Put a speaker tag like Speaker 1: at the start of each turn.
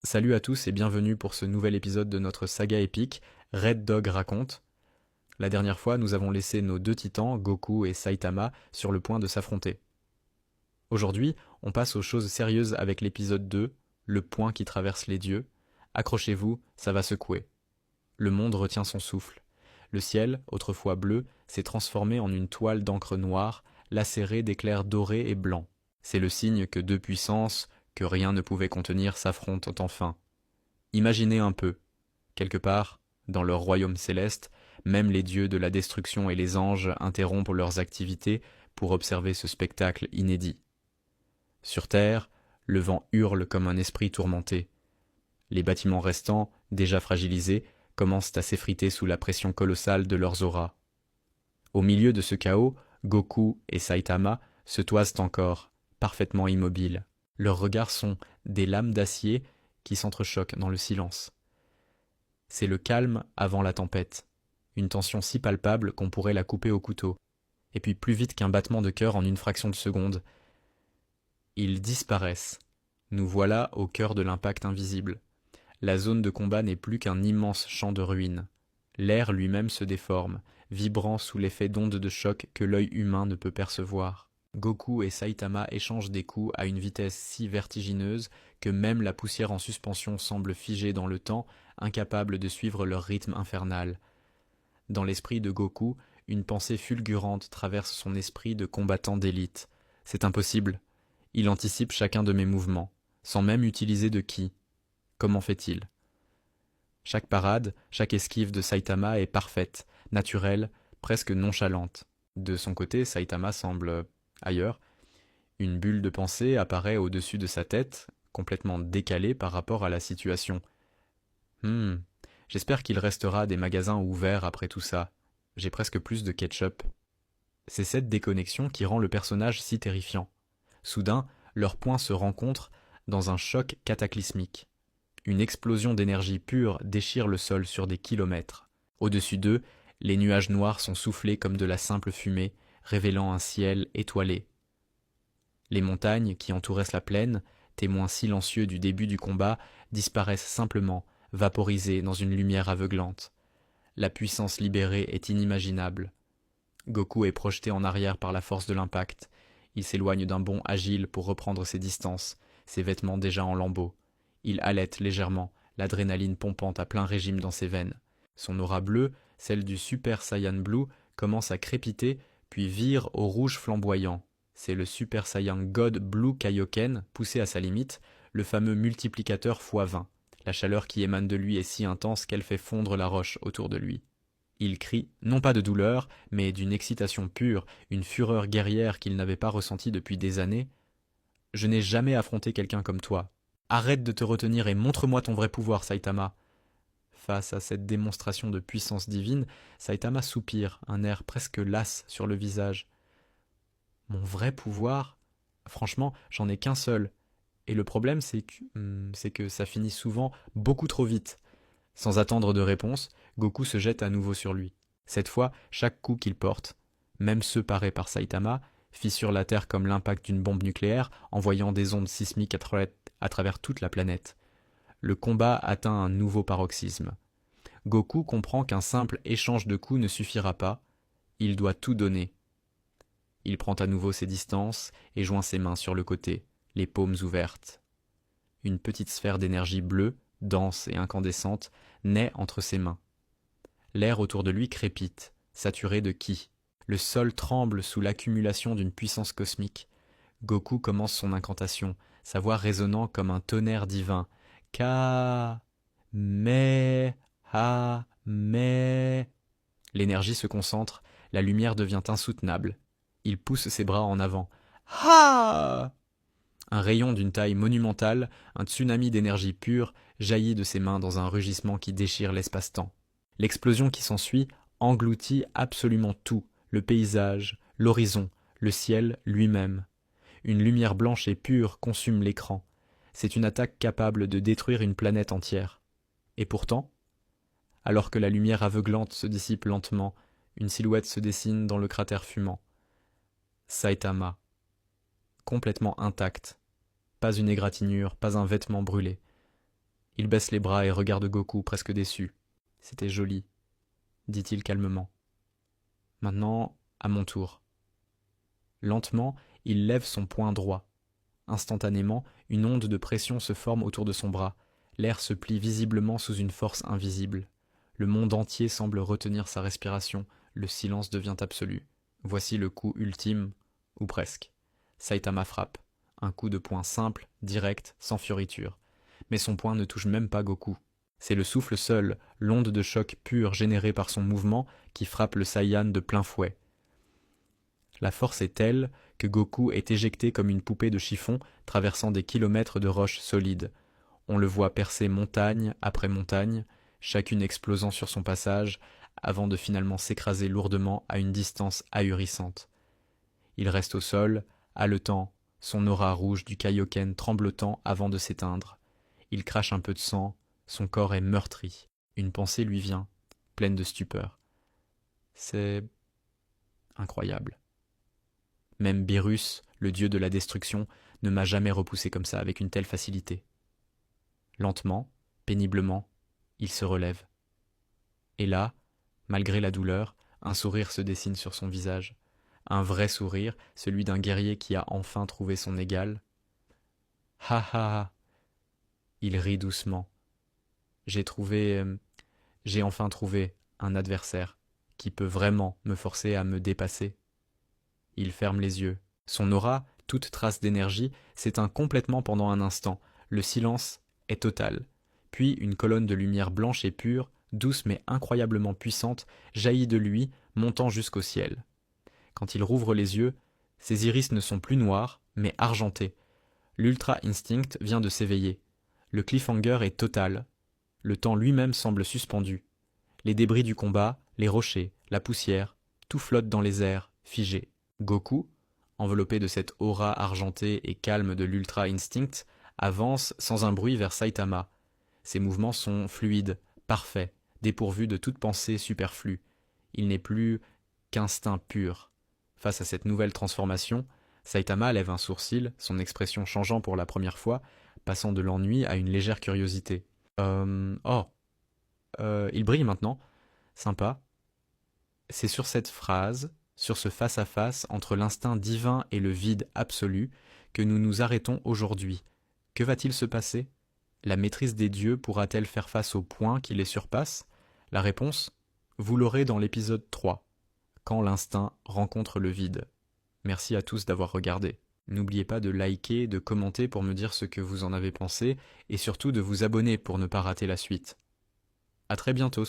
Speaker 1: Salut à tous et bienvenue pour ce nouvel épisode de notre saga épique, Red Dog raconte. La dernière fois, nous avons laissé nos deux titans, Goku et Saitama, sur le point de s'affronter. Aujourd'hui, on passe aux choses sérieuses avec l'épisode 2, le point qui traverse les dieux. Accrochez-vous, ça va secouer. Le monde retient son souffle. Le ciel, autrefois bleu, s'est transformé en une toile d'encre noire, lacérée d'éclairs dorés et blancs. C'est le signe que deux puissances, que rien ne pouvait contenir, s'affrontent enfin. Imaginez un peu. Quelque part, dans leur royaume céleste, même les dieux de la destruction et les anges interrompent leurs activités pour observer ce spectacle inédit. Sur terre, le vent hurle comme un esprit tourmenté. Les bâtiments restants, déjà fragilisés, commencent à s'effriter sous la pression colossale de leurs auras. Au milieu de ce chaos, Goku et Saitama se toisent encore, parfaitement immobiles. Leurs regards sont des lames d'acier qui s'entrechoquent dans le silence. C'est le calme avant la tempête, une tension si palpable qu'on pourrait la couper au couteau, et puis plus vite qu'un battement de cœur en une fraction de seconde. Ils disparaissent. Nous voilà au cœur de l'impact invisible. La zone de combat n'est plus qu'un immense champ de ruines. L'air lui-même se déforme, vibrant sous l'effet d'ondes de choc que l'œil humain ne peut percevoir. Goku et Saitama échangent des coups à une vitesse si vertigineuse que même la poussière en suspension semble figée dans le temps, incapable de suivre leur rythme infernal. Dans l'esprit de Goku, une pensée fulgurante traverse son esprit de combattant d'élite. C'est impossible. Il anticipe chacun de mes mouvements, sans même utiliser de ki. Comment fait-il ? Chaque parade, chaque esquive de Saitama est parfaite, naturelle, presque nonchalante. De son côté, Saitama semble ailleurs. Une bulle de pensée apparaît au-dessus de sa tête, complètement décalée par rapport à la situation. J'espère qu'il restera des magasins ouverts après tout ça. J'ai presque plus de ketchup. C'est cette déconnexion qui rend le personnage si terrifiant. Soudain, leurs points se rencontrent dans un choc cataclysmique. Une explosion d'énergie pure déchire le sol sur des kilomètres. Au-dessus d'eux, les nuages noirs sont soufflés comme de la simple fumée, révélant un ciel étoilé. Les montagnes qui entouraient la plaine, témoins silencieux du début du combat, disparaissent simplement, vaporisées dans une lumière aveuglante. La puissance libérée est inimaginable. Goku est projeté en arrière par la force de l'impact. Il s'éloigne d'un bond agile pour reprendre ses distances, ses vêtements déjà en lambeaux. Il halète légèrement, l'adrénaline pompant à plein régime dans ses veines. Son aura bleue, celle du Super Saiyan Blue, commence à crépiter, puis vire au rouge flamboyant. C'est le Super Saiyan God Blue Kaioken, poussé à sa limite, le fameux multiplicateur x20. La chaleur qui émane de lui est si intense qu'elle fait fondre la roche autour de lui. Il crie, non pas de douleur, mais d'une excitation pure, une fureur guerrière qu'il n'avait pas ressentie depuis des années. « Je n'ai jamais affronté quelqu'un comme toi. Arrête de te retenir et montre-moi ton vrai pouvoir, Saitama. » Face à cette démonstration de puissance divine, Saitama soupire, un air presque las sur le visage. « Mon vrai pouvoir ? Franchement, j'en ai qu'un seul. Et le problème, c'est que ça finit souvent beaucoup trop vite. » Sans attendre de réponse, Goku se jette à nouveau sur lui. Cette fois, chaque coup qu'il porte, même ceux parés par Saitama, fissure la Terre comme l'impact d'une bombe nucléaire, envoyant des ondes sismiques à travers toute la planète. Le combat atteint un nouveau paroxysme. Goku comprend qu'un simple échange de coups ne suffira pas. Il doit tout donner. Il prend à nouveau ses distances et joint ses mains sur le côté, les paumes ouvertes. Une petite sphère d'énergie bleue, dense et incandescente, naît entre ses mains. L'air autour de lui crépite, saturé de ki. Le sol tremble sous l'accumulation d'une puissance cosmique. Goku commence son incantation, sa voix résonnant comme un tonnerre divin. Ka me ha me. L'énergie se concentre, la lumière devient insoutenable. Il pousse ses bras en avant. Ha! Un rayon d'une taille monumentale, un tsunami d'énergie pure, jaillit de ses mains dans un rugissement qui déchire l'espace-temps. L'explosion qui s'ensuit engloutit absolument tout, le paysage, l'horizon, le ciel lui-même. Une lumière blanche et pure consume l'écran. C'est une attaque capable de détruire une planète entière. Et pourtant, alors que la lumière aveuglante se dissipe lentement, une silhouette se dessine dans le cratère fumant. Saitama, complètement intact. Pas une égratignure, pas un vêtement brûlé. Il baisse les bras et regarde Goku presque déçu. C'était joli, dit-il calmement. Maintenant, à mon tour. Lentement, il lève son poing droit. Instantanément, une onde de pression se forme autour de son bras. L'air se plie visiblement sous une force invisible. Le monde entier semble retenir sa respiration. Le silence devient absolu. Voici le coup ultime, ou presque. Saitama frappe. Un coup de poing simple, direct, sans fioriture. Mais son poing ne touche même pas Goku. C'est le souffle seul, l'onde de choc pure générée par son mouvement, qui frappe le Saiyan de plein fouet. La force est telle que Goku est éjecté comme une poupée de chiffon traversant des kilomètres de roches solides. On le voit percer montagne après montagne, chacune explosant sur son passage, avant de finalement s'écraser lourdement à une distance ahurissante. Il reste au sol, haletant, son aura rouge du Kaioken tremblotant avant de s'éteindre. Il crache un peu de sang, son corps est meurtri. Une pensée lui vient, pleine de stupeur. C'est incroyable. Même Beerus, le dieu de la destruction, ne m'a jamais repoussé comme ça avec une telle facilité. Lentement, péniblement, il se relève. Et là, malgré la douleur, un sourire se dessine sur son visage. Un vrai sourire, celui d'un guerrier qui a enfin trouvé son égal. Ha ha ha. Il rit doucement. J'ai enfin trouvé un adversaire qui peut vraiment me forcer à me dépasser. Il ferme les yeux. Son aura, toute trace d'énergie, s'éteint complètement pendant un instant. Le silence est total. Puis une colonne de lumière blanche et pure, douce mais incroyablement puissante, jaillit de lui, montant jusqu'au ciel. Quand il rouvre les yeux, ses iris ne sont plus noirs, mais argentés. L'Ultra Instinct vient de s'éveiller. Le cliffhanger est total. Le temps lui-même semble suspendu. Les débris du combat, les rochers, la poussière, tout flotte dans les airs, figé. Goku, enveloppé de cette aura argentée et calme de l'Ultra Instinct, avance sans un bruit vers Saitama. Ses mouvements sont fluides, parfaits, dépourvus de toute pensée superflue. Il n'est plus qu'instinct pur. Face à cette nouvelle transformation, Saitama lève un sourcil, son expression changeant pour la première fois, passant de l'ennui à une légère curiosité. Il brille maintenant. Sympa. C'est sur cette phrase, sur ce face-à-face entre l'instinct divin et le vide absolu, que nous nous arrêtons aujourd'hui. Que va-t-il se passer? La maîtrise des dieux pourra-t-elle faire face aux points qui les surpassent? La réponse, vous l'aurez dans l'épisode 3, quand l'instinct rencontre le vide. Merci à tous d'avoir regardé. N'oubliez pas de liker, de commenter pour me dire ce que vous en avez pensé, et surtout de vous abonner pour ne pas rater la suite. À très bientôt.